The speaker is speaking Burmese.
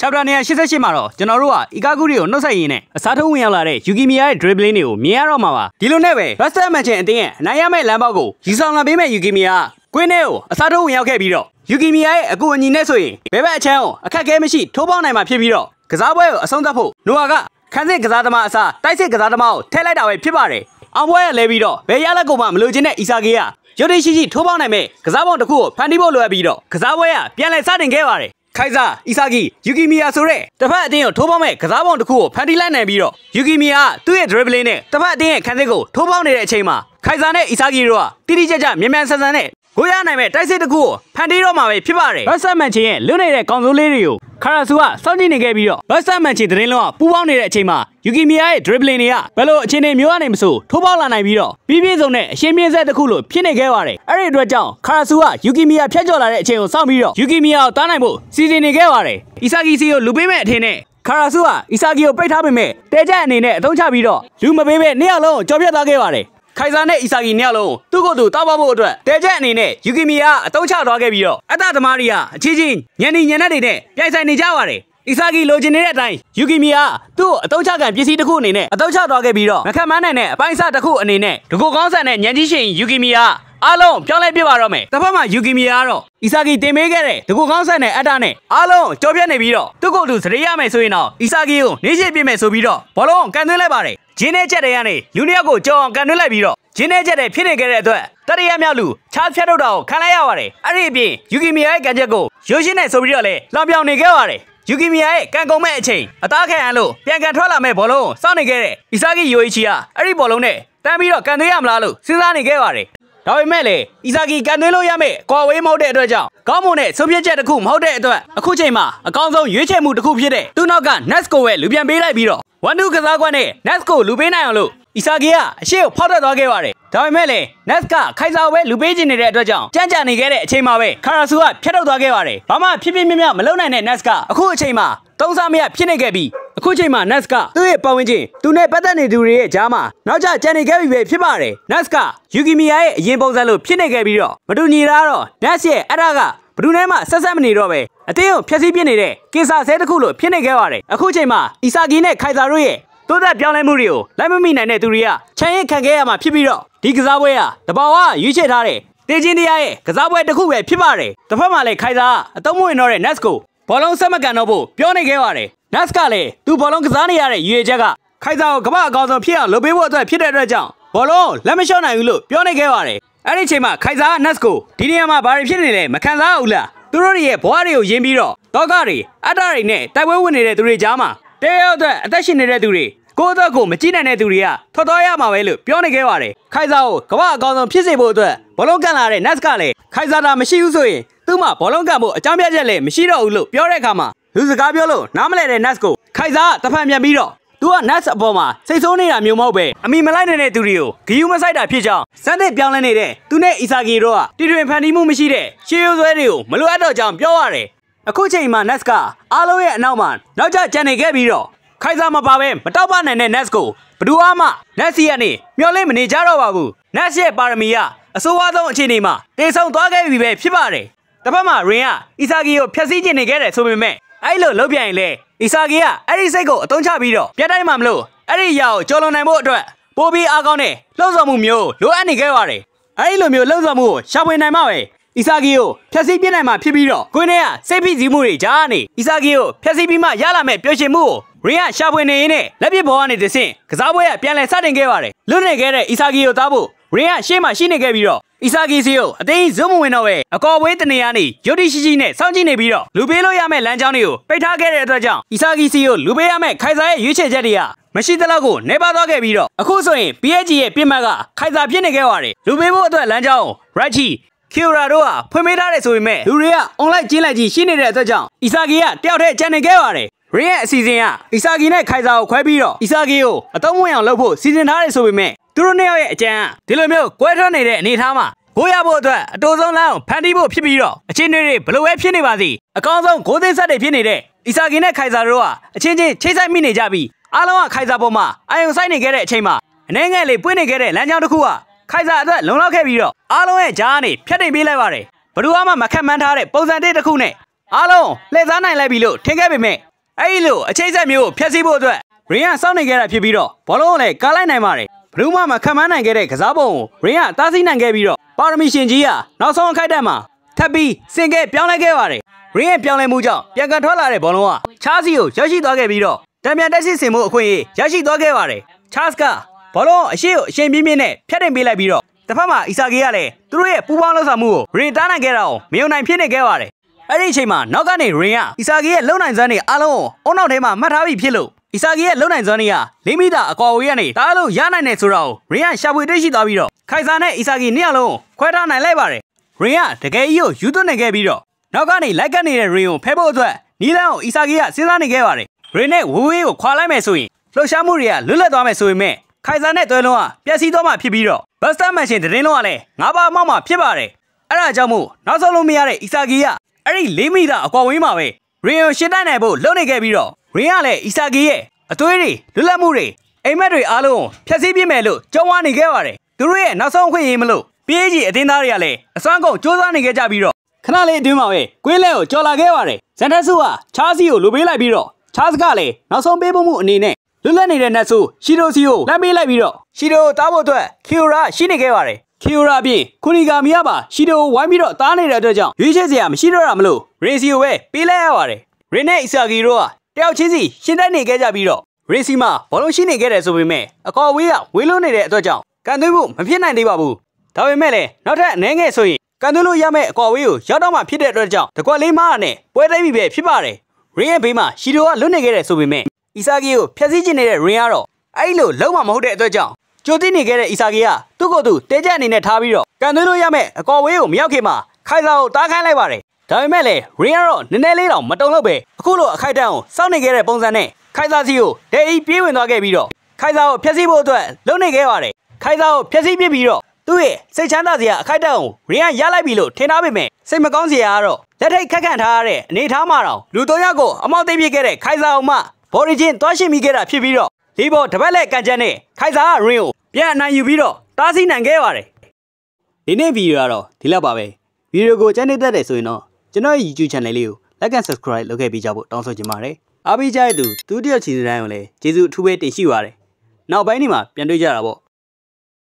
Chapter 88မှာတော့ကျွန်တော်တို့က Ikaguri ကိုနှုတ်ဆက်ရင်းနဲ့အစားထိုးဝင်ရောက်လာတဲ့ Yukimiya ရဲ့ dribbling တွေကိုမြင်ရတော့မှာပါဒီလိုနဲ့ပဲ Western Mansion အတင်းရဲ့အနိုင်ရမယ့်လမ်းပေါက်ကိုယူဆောင်လာပေးမဲ့ Yukimiya ကွင်းထဲကိုအစားထိုးဝင်ရောက်ခဲ့ပြီးတော့ Yukimiya ရဲ့အကူအညီနဲ့ဆိုရင်ဘယ်ဘက်အချမ်းကိုအခက်အခဲမရှိထိုးပေါက်နိုင်မှာဖြစ်ပြီးတော့ကစားပွဲကိုအဆုံးသတ်ဖို့ Noah ကခန်းစစ်ကစားသမားအစားတိုက်စစ်ကစားသမားကိုထည့်လိုက်တာပဲဖြစ်ပါတယ်အောင်ပွဲရလဲပြီးတော့ဘယ်ရလက်ကိုမှမလိုချင်တဲ့ Isagi ကရုပ်ရည်ရှိထိုးပေါက်နိုင်မဲ့ကစားပုံတစ်ခုကိုဖန်တီးဖို့လိုအပ်ပြီးတော့ကစားပွဲကပြန်လည်စတင်ခဲ့ပါတယ်ခိုင်စာ Isagi Yukimiya ဆိုတဲ့တစ်ဖက်အတင်းကိုထိုးပေါက်မဲ့ကစားပုံတစ်ခုကိုဖန်တီးလိုက်နိုင်ပြီးတော့ Yukimiya သူ့ရဲ့ dribbling နဲ့တစ်ဖက်အတင်းရဲ့ခန်းစစ်ကိုထိုးပေါက်နေတဲ့အချိန်မှာခိုင်စာနဲ့ Isagi တို့ကတိတိကျကျမြန်မြန်ဆန်ဆန်နဲ့ကိုရနိုင်မဲ့တိုက်စစ်တစ်ခုကိုဖန်တီးတော့မှာပဲဖြစ်ပါတယ် Western Mansion ရဲ့လွတ်နေတဲ့ကောင်စိုးလေးတွေကိုခါရာဆူကစောင့်ကြည့်နေခဲ့ပြီးတော့ Western Mansion သတင်းလုံးကပူးပေါင်းနေတဲ့အချိန်မှာ Yukimiya ရဲ့ dribbling တွေကဘယ်လိုအခြေအနေမျိုးကနေမဆိုထိုးပေါက်လာနိုင်ပြီးတော့ပြီးပြည့်စုံတဲ့အရှင်းပြင်းဆက်တစ်ခုလို့ဖြစ်နေခဲ့ပါတယ်အဲ့ဒီအတွက်ကြောင့်ခါရာဆူက Yukimiya ဖြတ်ကျော်လာတဲ့အချိန်ကိုစောင့်ပြီးတော့ Yukimiya ကိုတားနိုင်ဖို့စီစဉ်နေခဲ့ပါတယ် Isagi စီကိုလူပေးမဲ့အထင်နဲ့ခါရာဆူက Isagi ကိုပိတ်ထားပေမဲ့တဲချက်အနေနဲ့အသုံးချပြီးတော့လူမပေးပဲနှစ်ယောက်လုံးကိုကြော်ပြတ်သွားခဲ့ပါတယ်ခိုင်စာနဲ့ Isagi နှစ်ယောက်လုံးသူ့ကိုယ်သူတောက်ပေါက်ဖို့အတွက်တဲချက်အနေနဲ့ Yukimiya အသုံးချသွားခဲ့ပြီးတော့အတ္တသမားတွေကအချင်းချင်းညံနေညံနဲ့တွေနဲ့ပြိုင်ဆိုင်နေကြပါတယ်Isagi လိုချင်နေတဲ့အတိုင်း Yukimiya သူ့အသုံးချခံပစ္စည်းတစ်ခုအနေနဲ့အသုံးချသွားခဲ့ပြီးတော့မခံမနိုင်တဲ့အပိုင်းစားတစ်ခုအနေနဲ့တကူကောင်းဆန်တဲ့ညံကြီးရှင် Yukimiya အားလုံးပြောင်းလဲပြပါတော့မယ်တစ်ဖက်မှာ Yukimiya ကတော့ Isagi တင်ပေးခဲ့တဲ့တကူကောင်းဆန်တဲ့အတ္တနဲ့အားလုံးကြော်ပြတ်နေပြီးတော့သူ့ကိုယ်သူစရိရမယ်ဆိုရင်တော့ Isagi ကိုနေရှိပြမယ်ဆိုပြီးတော့ဘောလုံးကန်သွင်းလိုက်ပါတယ်ဂျင်းနဲ့ချက်တွေကနေလူနှစ်ယောက်ကိုကြော်အောင်ကန်သွင်းလိုက်ပြီးတော့ဂျင်းနဲ့ချက်တွေဖြစ်နေခဲ့တဲ့အတွက်တတိယမြောက်လူချားဖြတ်ထုတ်တာကိုခံလိုက်ရပါတယ်အဲ့ဒီအပြင် Yukimiya ရဲ့ကန်ချက်ကိုရိုးရှင်းနေဆိုပြီးတော့လေလောင်ပြောင်နေခဲ့ပါတယ်Yukimiya ရဲ့ကန်ကုန်မဲ့အချိန်အသားခံရလို့ပြန်ကန်ထွက်လာမဲ့ဘောလုံးကိုစောင့်နေခဲ့တဲ့ Isagi Yoichi ကအဲ့ဒီဘောလုံးနဲ့တန်းပြီးတော့ကန်သွင်းရမလားလို့စဉ်းစားနေခဲ့ပါတယ်ဒါပေမဲ့လေ Isagi ကန်သွင်းလို့ရမဲ့ကွာဝေးမဟုတ်တဲ့အတွက်ကြောင့်ကောင်းမွန်တဲ့ဆုံးဖြတ်ချက်တစ်ခုမဟုတ်တဲ့အတွက်အခုချိန်မှာအကောင်းဆုံးရွေးချယ်မှုတစ်ခုဖြစ်တဲ့သူ့နောက်က Nesco ရဲ့လူပြန်ပေးလိုက်ပြီးတော့1-2ကစားကွက်နဲ့ Nesco လူပေးနိုင်အောင်လို့ Isagi ကအရှိကိုဖောက်ထွက်သွားခဲ့ပါတယ်ဒါပေမဲ့လေ Nes ကခိုင်စာကိုပဲလူပေးချင်နေတဲ့အတွက်ကြောင့်ကြမ်းကြနေခဲ့တဲ့အချိန်မှာပဲခါရာဆူကဖျက်ထုတ်သွားခဲ့ပါတယ်ဘာမှဖြစ်ဖြစ်မြမြမလုပ်နိုင်တဲ့ Nes ကအခုအချိန်မှာသုံးစားမရဖြစ်နေခဲ့ပြီးအခုချိန်မှာ Nes ကသူ့ရဲ့ပတ်ဝန်းကျင်သူနဲ့ပတ်သက်နေသူတွေရဲ့ကြားမှာနောက်ကျကြံနေခဲ့ပြီပဲဖြစ်ပါတယ် Nes က Yukimiya ရဲ့အရင်ပုံစံလိုဖြစ်နေခဲ့ပြီးတော့မတူညီတာတော့ Nes ရဲ့အဲ့ဒါကဘယ်သူနဲ့မှဆက်ဆက်မနေတော့ပဲအတင်းကိုဖျက်ဆီးပြစ်နေတဲ့ကင်ဆာဆဲတစ်ခုလိုဖြစ်နေခဲ့ပါတယ်အခုချိန်မှာ Isagi နဲ့ခိုင်စာတို့ရဲ့တိုးတက်ပြောင်းလဲမှုတွေကိုလိုက်မမိနိုင်တဲ့သူတွေကချမ်းရင်ခံခဲ့ရမှာဖြစ်ပြီးတော့ဒီကစားပွဲကတဘာဝရွေးချယ်ထားတဲ့တေချင်းတရားရဲ့ကစားပွဲတစ်ခုပဲဖြစ်ပါတယ်တစ်ဖက်မှာလည်းခိုင်စာအသုံးမဝင်တော့တဲ့ Nes ကိုဘောလုံးဆက်မကန်တော့ဖို့ပြောနေခဲ့ပါတယ် Nes ကလည်းသူဘောလုံးကစားနေရတဲ့ရွေချက်ကခိုင်စာကိုကမ္ဘာအကောင်းဆုံးဖြစ်အောင်လုပ်ပေးဖို့အတွက်ဖြစ်တဲ့အတွက်ကြောင့်ဘောလုံးလက်မလျှော့နိုင်ဘူးလို့ပြောနေခဲ့ပါတယ်အဲ့ဒီချိန်မှာခိုင်စာက Nes ကိုဒီနေရာမှာဘာတွေဖြစ်နေလဲမခံစားဘူးလားသူတို့ရဲ့ဘဝတွေကိုယဉ်ပြီးတော့တောကတွေအတ္တတွေနဲ့တိုက်ပွဲဝင်နေတဲ့သူတွေကြားမှာတဲရောက်တဲ့အသက်ရှင်နေတဲ့သူတွေကိုယ့်အတွက်ကိုမကြည့်နိုင်တဲ့သူတွေကထွက်သွားရမှာပဲလို့ပြောနေခဲ့ပါတယ်ခိုင်စာကိုကမ္ဘာအကောင်းဆုံးဖြစ်စေဖို့အတွက်ဘောလုံးကန်လာတဲ့ Nes ကလည်းခိုင်စာတာမရှိဘူးဆိုရင်သူ့မှာဘောလုံးကန်ဖို့အကြောင်းပြချက်လည်းမရှိတော့ဘူးလို့ပြောတဲ့အခါမှာလူစကားပြောလို့နားမလည်တဲ့ Nes ကိုခိုင်စာကတဖန်ပြန်ပြီးတော့သူက Nes အပေါ်မှာစိတ်ဆိုးနေတာမျိုးမဟုတ်ပဲအမိမလိုက်နေတဲ့သူတွေကိုဂယုမဆိုင်တာဖြစ်ကြောင်းစတဲ့ပြောင်းလဲနေတဲ့သူနဲ့ Isagi တို့ကတီထွင်ဖန်တီးမှုမရှိတဲ့ရှေးရိုးဆွဲတွေကိုမလိုအပ်တော့ကြောင်းပြောရတယ်အခုချိန်မှာ Nes ကအားလုံးရဲ့အနောက်မှာနောက်ကျကြံနေခဲ့ပြီးတော့ခိုင်စာမပါပဲမတောက်ပနိုင်တဲ့ Nes ကိုဘယ်သူမှ Nes စီကနေမျောလင့်မနေကြတော့ပါဘူး Nes ရဲ့ပါရမီကအဆိုးဝါးဆုံးအခြေအနေမှာတေဆုံးသွားခဲ့ပြီပဲဖြစ်ပါတယ်တစ်ဖက်မှာ Rin က Isagi ကိုဖျက်ဆီးကျင်နေခဲ့တယ်ဆိုပေမဲ့အဲ့လိုလုပ်ပြန်ရင်လေ Isagi ကအဲ့ဒီစိတ်ကိုအသုံးချပြီးတော့ပြတ်တိုင်းမှမလို့အဲ့ဒီຢာကိုကြော်လွန်နိုင်ဖို့အတွက်ပိုပြီးအားကောင်းတဲ့လှုပ်ဆောင်မှုမျိုးလိုအပ်နေခဲ့ပါတယ်အဲ့ဒီလိုမျိုးလှုပ်ဆောင်မှုကိုရှာဖွေနိုင်မှပဲ Isagi ကိုဖျက်ဆီးပြစ်နိုင်မှာဖြစ်ပြီးတော့ကိုင်းထဲကစိတ်ဖိစီးမှုတွေကြားနေ Isagi ကိုဖျက်ဆီးပြီးမှရလာမဲ့ပျော်ရွှင်မှုကိုRin ကရှာဖွေနေရင်းနဲ့လက်ပစ်ဘောကနေတဆင့်ကစားပွဲကပြန်လည်စတင်ခဲ့ပါတယ်လွတ်နေခဲ့တဲ့ Isagi ကိုတားဖို့ Rin ကရှေ့မှာရှိနေခဲ့ပြီးတော့ Isagi စီကိုအသိဇွတ်မဝင်တော့ပဲအကော်ဝေးတနေရာနေရုတ်တိရှိရှိနဲ့စောင့်ကြည့်နေပြီးတော့လူပေးလို့ရမယ့်လမ်းကြောင်းတွေကိုပိတ်ထားခဲ့တဲ့အတွက်ကြောင့် Isagi စီကိုလူပေးရမယ့်ခိုင်စာရဲ့ရွေးချယ်ချက်တွေကမရှိသလောက်ကိုနေပါသွားခဲ့ပြီးတော့အခုဆိုရင် PSG ရဲ့ပြစ်မှတ်ကခိုင်စာဖြစ်နေခဲ့ပါတယ်လူပေးဖို့အတွက်လမ်းကြောင်း Rachi Kyora တို့ကဖွင့်ပေးထားတယ်ဆိုပေမဲ့လူတွေက online ကျင်းလိုက်ကြီးရှိနေတဲ့အတွက်ကြောင့် Isagi ကတယောက်တည်းကျန်နေခဲ့ပါတယ်Rin ရဲ့အစီအစဉ်က Isagi နဲ့ခိုင်စာကိုခွဲပြီးတော့ Isagi ကိုအသုံးဝင်အောင်လုပ်ဖို့စီစဉ်ထားတယ်ဆိုပေမဲ့သူတို့နှစ်ယောက်ရဲ့အကြံဒီလိုမျိုးကွဲထွက်နေတဲ့အနေအထားမှာဂိုးရဖို့အတွက်အတူဆုံးလမ်းကိုဖန်တီးဖို့ဖြစ်ပြီးတော့အချင်းတွေဘယ်လိုပဲဖြစ်နေပါစေအကောင်းဆုံးဂိုးသိမ်းဆက်တွေဖြစ်နေတဲ့ Isagi နဲ့ခိုင်စာတို့ကအချင်းချင်းချိတ်ဆက်မိနေကြပြီးအားလုံးကခိုင်စာပေါ်မှာအာယုံဆိုင်နေခဲ့တဲ့အချိန်မှာအနေငယ်လေးပွင့်နေခဲ့တဲ့လမ်းကြောင်းတစ်ခုကခိုင်စာအတွက်လုံလောက်ခဲ့ပြီးတော့အားလုံးရဲ့ကြားကနေဖြတ်တိမ်ပေးလိုက်ပါတယ်ဘယ်သူမှမခက်မှန်းထားတဲ့ပုံစံတစ်ခုနဲ့အားလုံးလှည့်စားနိုင်လိုက်ပြီလို့ထင်ခဲ့ပေမဲ့ အဲ့လိုအချိန်ဆက်မျိုးဖျက်ဆီးဖို့အတွက်ရင်းကစောင့်နေခဲ့တာဖြစ်ပြီးတော့ဘောလုံးကိုလည်းကားလိုက်နိုင်ပါတယ်ဘယ်သူမှမခံမနိုင်ခဲ့တဲ့ကစားပုံကိုရင်းကတားဆီးနိုင်ခဲ့ပြီးတော့ပါရမီရှင်ကြီးကနောက်ဆုံးအခိုက်အတန့်မှာထပ်ပြီးစင်ကဲပြောင်းလဲခဲ့ပါတယ်ရင်းရဲ့ပြောင်းလဲမှုကြောင့်ပြန်ကန်ထွက်လာတဲ့ဘောလုံးကချားစီကိုရောက်ရှိသွားခဲ့ပြီးတော့တံပြန်တက်စီစင်မှုအခွင့်အရေးရရှိသွားခဲ့ပါတယ်ချားစ်ကဘောလုံးအရှိကိုအချိန်ပြင်းပြင်းနဲ့ဖျက်တင်ပေးလိုက်ပြီးတော့တစ်ဖက်မှာအီဆာဂီကလည်းသူတို့ရဲ့ပူပေါင်းလှုပ်ဆောင်မှုကိုရင်တားနိုင်ခဲ့တာကိုမယုံနိုင်ဖြစ်နေခဲ့ပါတယ်အဲ့ဒီအချိန်မှာနောက်ကနေရင်ကအီဆာဂီရဲ့လုံနိုင်စွမ်းတွေအားလုံးကိုအုံနောက်ထဲမှာမှတ်ထားပြီးဖြစ်လို့အီဆာဂီရဲ့လုံနိုင်စွမ်းတွေက၄မီတာအကွာအဝေးကနေတားလို့ရနိုင်တယ်ဆိုတာကိုရင်ကရှာဖွေတွေ့ရှိသွားပြီးတော့ခိုင်ဆာနဲ့အီဆာဂီနှစ်ယောက်လုံးခွဲထားနိုင်လိုက်ပါတယ်ရင်ကတကယ်ကြီးကိုယူသွင်းနေခဲ့ပြီးတော့နောက်ကနေလိုက်ကပ်နေတဲ့ရင်ကိုဖဲဖို့အတွက်နီးလန်းကိုအီဆာဂီကစဉ်းစားနေခဲ့ပါတယ်ရင်နဲ့ဝေးဝေးကိုခွာလိုက်မယ်ဆိုရင်လှုပ်ရှားမှုတွေကလွတ်လပ်သွားမယ်ဆိုပေမဲ့ခိုင်ဆာနဲ့တွဲလုံးကပျက်စီးသွားမှဖြစ်ပြီးတော့ဘတ်စတာမန်ရှင်တင်းလုံးကလည်းငါးပါးအမောက်မှဖြစ်ပါတယ်အဲ့ဒါကြောင့်မို့နောက်ဆုံးလုံးမရတဲ့အီဆာဂီကအဲ့ဒီ၄မီတာအကွာဝေးမှာပဲရင်ကိုရှင်းတိုက်နိုင်ဖို့လုပ်နေခဲ့ပြီးတော့ရင်ကလည်းအီဆာဂီရဲ့အသွေးတွေလွတ်လပ်မှုတွေအိမ်မက်တွေအားလုံးဖျက်ဆီးပြစ်မယ်လို့ကြုံဝါနေခဲ့ပါတယ်သူတို့ရဲ့နောက်ဆုံးအခွင့်အရေးမလို့ပြေးကြီးအတင်းသားတွေကလည်းအစွမ်းကုန်စူးစမ်းနေခဲ့ကြပြီးတော့ခဏလေးအတွင်းမှာပဲကွင်းလဲကိုကြော်လာခဲ့ပါတယ်ဇန်တက်ဆူကချားစီကိုလိုပေးလိုက်ပြီးတော့ချားစ်ကလည်းနောက်ဆုံးပေးဖို့မှုအနေနဲ့လွတ်လပ်နေတဲ့နတ်ဆိုရှီဒိုစီကိုလမ်းပေးလိုက်ပြီးတော့ရှီဒိုတားဖို့အတွက်ခီယိုရာရှိနေခဲ့ပါတယ်ခီယိုရာအပြင်ကူနီဂါမီယာပါရှီဒိုဝိုင်းပြီးတော့တားနေတဲ့အတွက်ကြောင့်ရွေးချယ်စရာမရှိတော့တာမလို့ရေစီကိုပဲပေးလိုက်ရပါတယ်ရင်နဲ့အီဆာဂီတို့ကတယောက်ချင်းစီရှင်းတိုက်နေခဲ့ကြပြီးတော့ရေစီမှာဘောလုံးရှိနေခဲ့တယ်ဆိုပေမဲ့အကော်ဝေးကဝေးလုံးနေတဲ့အတွက်ကြောင့်ကန်သွင်းဖို့မဖြစ်နိုင်သေးပါဘူးဒါပေမဲ့လည်းနောက်ထပ်အနေငယ်ဆိုရင်ကန်သွင်းလို့ရမယ့်အကော်ဝေးကိုရောက်တော့မှဖြစ်တဲ့အတွက်ကြောင့်တကွက်လေးမားနဲ့ပွဲသိမ်းပြီပဲဖြစ်ပါတယ်ရင်ရဲ့ဘေးမှာရှီဒိုကလွတ်နေခဲ့တယ်ဆိုပေမဲ့အီဆာဂီကိုဖျက်ဆီးကျင်နေတဲ့ရင်ကတော့အဲ့လိုလုံးဝမဟုတ်တဲ့အတွက်ကြောင့်ကြိုတင်နေခဲ့တဲ့အီဆာဂီကသူ့ကိုယ်သူတဲကြအနေနဲ့ထားပြီးတော့ကန်သွင်းလို့ရမယ့်အကော်ဝေးကိုမရောက်ခင်မှာခိုင်ဆာကိုတားခိုင်းလိုက်ပါတယ်ဒါပေမဲ့လည်းရင်ကတော့နည်းနည်းလေးတော့မတုံလို့ပဲအခုလိုအခိုက်အတန့်ကိုစောင့်နေခဲ့တဲ့ပုံစံနဲ့ခိုင်ဆာစီကိုဒဲအီပြေးဝင်သွားခဲ့ပြီးတော့ခိုင်ဆာကိုဖျက်ဆီးဖို့အတွက်လုပ်နေခဲ့ပါတယ်ခိုင်ဆာကိုဖျက်ဆီးပစ်ပြီးတော့သူ့ရဲ့စိတ်ချမ်းသာစရာအခိုက်အတန့်ကိုရင်ကရလိုက်ပြီလို့ထင်ထားပေမဲ့စိတ်မကောင်းစရာကတော့လက်ထိတ်ခက်ခန့်ထားရတဲ့အနေထားမှာတော့လူ၃ယောက်ကိုအမောက်သိမ်းပစ်ခဲ့တဲ့ခိုင်ဆာအောင်မှဘော်ရီချင်းတွားရှင်းမိခဲ့တာဖြစ်ပြီးတော့လေးဘော်တပတ်လက်ကန်ချက်နဲ့ခိုင်ဆာကရင်ကိုပြန်အနိုင်ယူပြီးတော့တားဆီးနိုင်ခဲ့ပါတယ်ဒီနေ့ဗီဒီယိုကတော့ဒီလောက်ပါပဲဗီဒီယိုကိုကြိုက်နေတဲ့တဲ့ဆိုရင်တော့ကျွန်တော်ရဲ့ YouTube channel လေးကို like and subscribe လုပ်ခဲ့ပေးကြဖို့တောင်းဆိုချင်ပါတယ်အားပေးကြတဲ့သူတယောက်ချီတိုင်းကိုလည်းကျေးဇူးအထူးပဲတင်ရှိပါတယ်နောက်ပိုင်းဒီမှာပြန်တွေ့ကြတာပေါ့